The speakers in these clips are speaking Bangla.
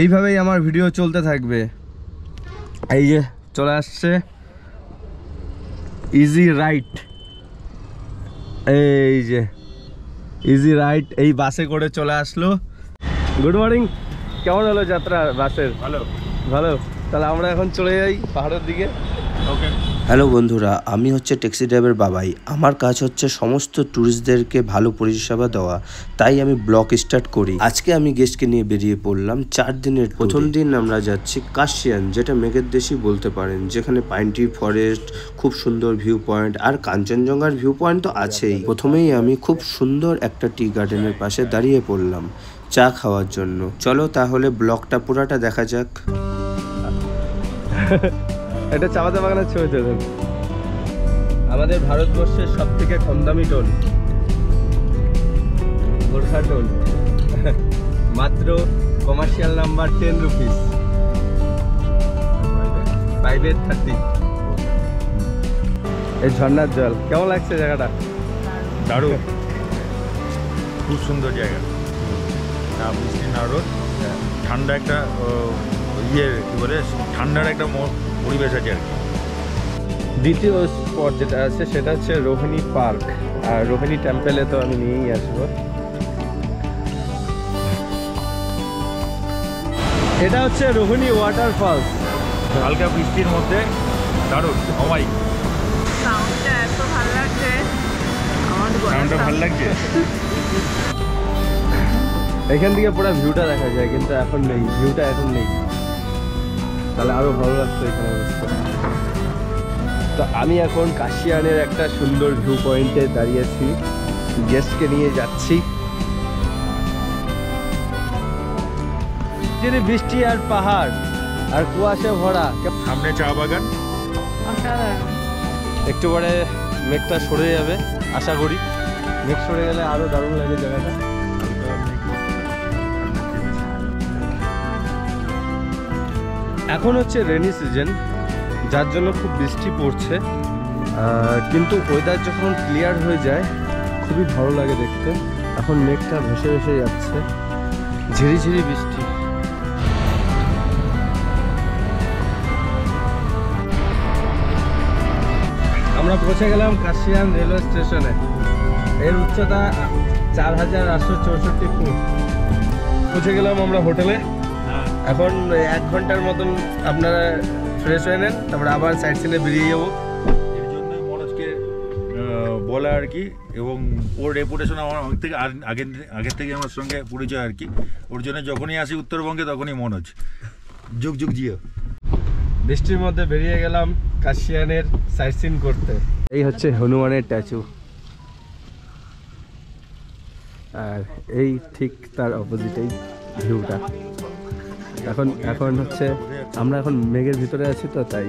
এইভাবেই আমার ভিডিও চলতে থাকবে। এই যে চলে আসছে ইজি রাইড, এই যে ইজি রাইড এই বাসে করে চলে আসলো। গুড মর্নিং, কেমন হলো যাত্রা বাসের? ভালো ভালো। তাহলে আমরা এখন চলে যাই পাহাড়ের দিকে। ওকে। হ্যালো বন্ধুরা, আমি হচ্ছে ট্যাক্সি ড্রাইভার বাবাই। আমার কাজ হচ্ছে সমস্ত ট্যুরিস্টদেরকে ভালো পরিষেবা দেওয়া, তাই আমি ব্লগ স্টার্ট করি। আজকে আমি গেস্টকে নিয়ে বেরিয়ে পড়লাম 4 দিনের। প্রথম দিন আমরা যাচ্ছি কাশিয়ান, যেটা মেঘের দেশই বলতে পারেন, যেখানে পাইন ট্রি ফরেস্ট, খুব সুন্দর ভিউ পয়েন্ট, আর কাঞ্চনজঙ্ঘার ভিউ পয়েন্ট তো আছেই। প্রথমেই আমি খুব সুন্দর একটা টি গার্ডেনের পাশে দাঁড়িয়ে পড়লাম চা খাওয়ার জন্য। চলো তাহলে ব্লগটা পুরাটা দেখা যাক। এটা চা পাতা বাগানের ছবি তুলুন। আমাদের ভারতবর্ষের সব থেকে কম দামি টোল গোর্খা টোল, মাত্র কমার্শিয়াল নাম্বার 10 রুপিস, প্রাইভেট 30। এই ঝর্ণার জল কেমন লাগছে জায়গাটা? দারুণ, খুব সুন্দর জায়গা, না বৃষ্টি না রোদ, ঠান্ডা একটা কি বলে ঠান্ডার একটা পরিবেশ আছে আর কি। দ্বিতীয় স্পট যেটা আছে সেটা হচ্ছে রোহিণী পার্ক, আর রোহিণী টেম্পেলে তো আমি নিয়েই আসবো। এটা হচ্ছে রোহিণী ওয়াটারফলস, হালকা বৃষ্টির মধ্যে দারুণ অমায়িক। সাউন্ডটা এত ভালো লাগছে, সাউন্ডটা ভালো লাগছে। এখান থেকে পুরো ভিউটা দেখা যায়, কিন্তু এখন নেই, ভিউটা এখন নেই, তাহলে আরো ভালো লাগতো এখানে বসতে। তো আমি এখন কাশিয়ানের একটা সুন্দর ভিউ পয়েন্টে দাঁড়িয়েছি, গেস্টকে নিয়ে যাচ্ছি। যদি বৃষ্টি আর পাহাড় আর কুয়াশা ভরা, সামনে চা বাগান, একটু পরে মেঘটা সরে যাবে আশা করি। মেঘ সরে গেলে আরো দারুণ লাগে জায়গাটা। এখন হচ্ছে রেনি সিজন, যার জন্য খুব বৃষ্টি পড়ছে, কিন্তু ওয়েদার যখন ক্লিয়ার হয়ে যায় খুবই ভালো লাগে দেখতে। এখন মেঘটা ভেসে ভেসে যাচ্ছে, ঝিরিঝিরি বৃষ্টি। আমরা পৌঁছে গেলাম কাশিয়ান রেলওয়ে স্টেশনে। এর উচ্চতা 4864 ফুট। পৌঁছে গেলাম আমরা হোটেলে। এখন 1 ঘন্টার মতন আপনারা ফ্রেশ হয়ে নেন, তারপরে আবার সাইড সিনে বেরিয়ে যাবো। এর জন্য মনোজকে বলা আর কি, এবং ওর রেপুটেশন আমার আগের থেকে আমার সঙ্গে পরিচয় আর কি। ওর জন্য যখনই আসি উত্তরবঙ্গে তখনই মনোজ, যুগ যুগ জিও। বৃষ্টির মধ্যে বেরিয়ে গেলাম কাশিয়ানের সাইট সিন করতে। এই হচ্ছে হনুমানের স্ট্যাচু, আর এই ঠিক তার অপোজিটেই ভিউটা। এখন হচ্ছে আমরা এখন মেঘের ভিতরে আছি, তো তাই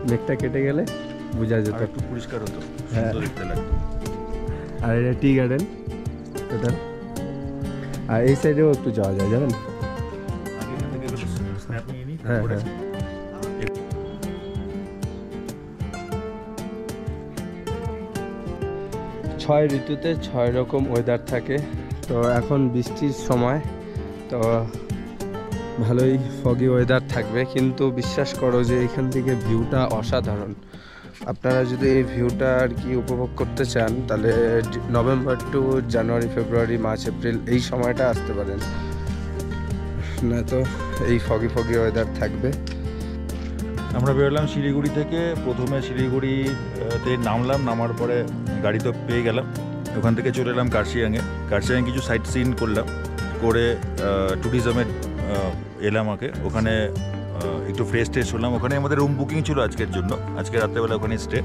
মেঘটা কেটে গেলে বোঝা যেত, একটু পরিষ্কার হতো, হ্যাঁ। সুন্দর দেখতে লাগতো। আর এটা টি গার্ডেন টোটাল, আর এই সাইডেও একটু যাওয়া যায় জানেন। হ্যাঁ হ্যাঁ, 6 ঋতুতে 6 রকম ওয়েদার থাকে। তো এখন বৃষ্টির সময়, তো ভালোই ফগি ওয়েদার থাকবে, কিন্তু বিশ্বাস করো যে এখান থেকে ভিউটা অসাধারণ। আপনারা যদি এই ভিউটা আর কি উপভোগ করতে চান, তাহলে নভেম্বর টু জানুয়ারি, ফেব্রুয়ারি, মার্চ, এপ্রিল এই সময়টা আসতে পারেন, না তো এই ফগি ওয়েদার থাকবে। আমরা বেরোলাম শিলিগুড়ি থেকে। প্রথমে শিলিগুড়িতে নামার পরে গাড়ি তো পেয়ে গেলাম, ওখান থেকে চলে এলাম কার্শিয়াংয়ে কিছু সাইট সিন করলাম, করে ট্যুরিজমে এলাম ওখানে একটু ফ্রেশ ট্রেশ হলাম। ওখানে আমাদের রুম বুকিং ছিল আজকের জন্য, আজকে রাত্রেবেলা ওখানে স্টে।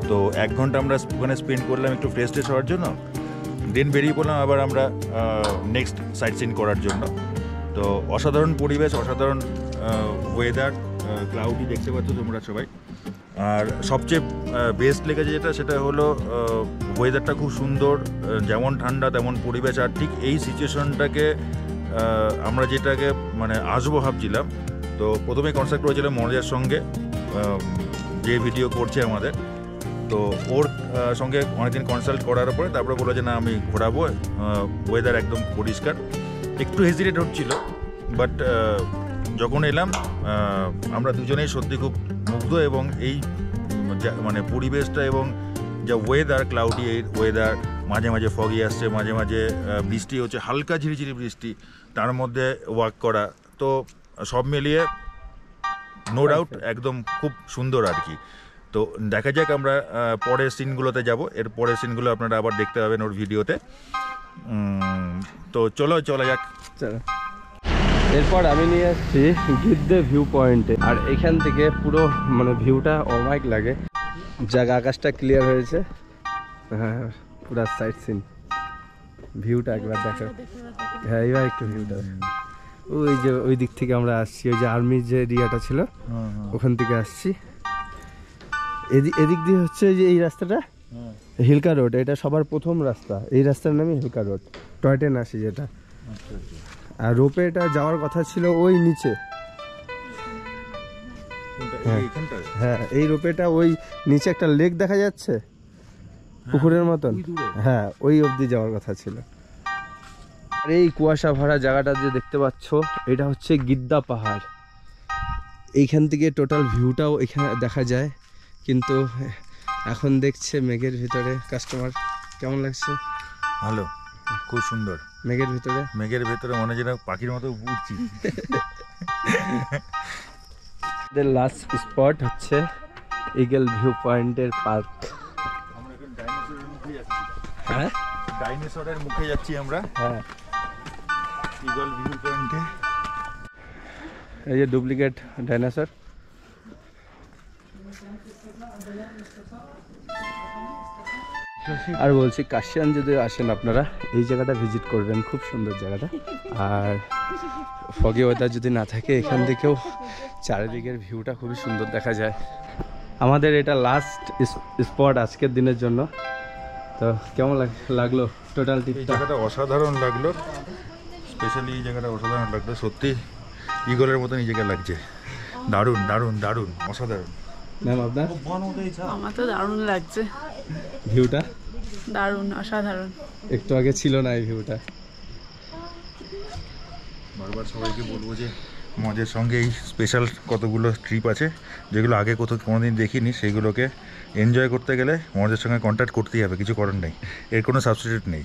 তো 1 ঘন্টা আমরা ওখানে স্পেন্ড করলাম একটু ফ্রেশ ট্রেশ হওয়ার জন্য। দেন বেরিয়ে পড়লাম আবার আমরা নেক্সট সাইট সিন করার জন্য। তো অসাধারণ পরিবেশ, অসাধারণ ওয়েদার, ক্লাউডি দেখতে পাচ্ছ তোমরা সবাই। আর সবচেয়ে বেস্ট লেগেছে সেটা হলো ওয়েদারটা খুব সুন্দর, যেমন ঠান্ডা তেমন পরিবেশ। আর ঠিক এই সিচুয়েশনটাকে আমরা যেটাকে মানে আসবো ভাবছিলাম। তো প্রথমে কনসাল্ট করেছিলাম মনোজের সঙ্গে, যে ভিডিও করছে আমাদের। তো ওর সঙ্গে অনেকদিন কনসাল্ট করার পরে তারপরে বললো যে না আমি ঘোরাবো, ওয়েদার একদম পরিষ্কার। একটু হেজিটেট হচ্ছিল, বাট যখন এলাম আমরা দুজনেই সত্যি খুব মুগ্ধ, এবং এই মানে পরিবেশটা এবং যা ওয়েদার, ক্লাউডি ওয়েদার, মাঝে মাঝে ফগি আসছে, মাঝে মাঝে বৃষ্টি হচ্ছে, হালকা ঝিরিঝিরি বৃষ্টি, তার মধ্যে ওয়াক করা, তো সব মিলিয়ে নো ডাউট একদম খুব সুন্দর আর কি। তো দেখা যাক, আমরা পরের সিনগুলোতে যাব, এর পরের সিনগুলো আপনারা আবার দেখতে পাবেন ওর ভিডিওতে। তো চলো যাক। চলো, এরপর আমি নিয়ে আসছি গিদ্দে ভিউ পয়েন্টে, আর এখান থেকে পুরো মানে ভিউটা অমাইক লাগে। জায়গা আকাশটা ক্লিয়ার হয়েছে, হ্যাঁ পুরা সাইড সিন, ভিউটা একবার দেখো। হ্যাঁ এবার একটু ভিউটা, ওই যে ওই দিক থেকে আমরা আসছি, ওই যে আর্মির যে এরিয়াটা ছিল ওখান থেকে আসছি। এদিক দিয়ে হচ্ছে যে এই রাস্তাটা হিলকা রোড, এটা সবার প্রথম রাস্তা, এই রাস্তার নামই হিলকা রোড, টয় ট্রেন আসি যেটা। আর রোপেটা যাওয়ার কথা ছিল ওই নিচে, হ্যাঁ এই রোপেটা ওই নিচে একটা লেক দেখা যাচ্ছে পুকুরের মতন, হ্যাঁ ওই অবধি যাওয়ার কথা ছিল। আর এই কুয়াশা ভরা জায়গাটা যে দেখতে পাচ্ছ, এটা হচ্ছে গিদ্দা পাহাড়। এইখান থেকে টোটাল ভিউটাও এখানে দেখা যায়, কিন্তু এখন দেখছে মেঘের ভিতরে। কাস্টমার কেমন লাগছে? ভালো, খুব সুন্দর। মেঘের ভিতরে মনে যেন পাখির মতো উঠছি। লাস্ট স্পট হচ্ছে ইগল ভিউ পয়েন্টের পার্ক। হ্যাঁ ডাইনোসরের মুখে যাচ্ছি আমরা। হ্যাঁ ইগল ভিউ পয়েন্টে, এই যে ডুপ্লিকেট ডাইনোসর। আর বলছি, কাশিয়ান যদি আসেন আপনারা এই জায়গাটা ভিজিট করবেন, খুব সুন্দর জায়গাটা। আর ফগি ওয়েদার যদি না থাকে, এখান থেকেও চারিদিকের ভিউটা খুবই সুন্দর দেখা যায়। আমাদের এটা লাস্ট স্পট আজকের দিনের জন্য। তো কেমন লাগলো টোটাল এই ট্রিপটা? জায়গাটা অসাধারণ লাগলো, স্পেশালি এই জায়গাটা অসাধারণ লাগলো, সত্যি ইগলের মতো নিজেকে লাগছে। দারুণ দারুণ দারুণ, অসাধারণ। ম্যাম আপনার? আমার তো দারুণ লাগছে, ভিউটা দারুণ অসাধারণ। একটু আগে ছিল না এই ভিউটা। বারবার সবাইকে বলবো যে মজের সঙ্গে এই স্পেশাল কতগুলো ট্রিপ আছে, যেগুলো আগে কোনোদিন দেখিনি, সেইগুলোকে এনজয় করতে গেলে মজের সঙ্গে কন্ট্যাক্ট করতেই হবে, কিছু করার নেই, এর কোনো সাবস্টিটিউট নেই।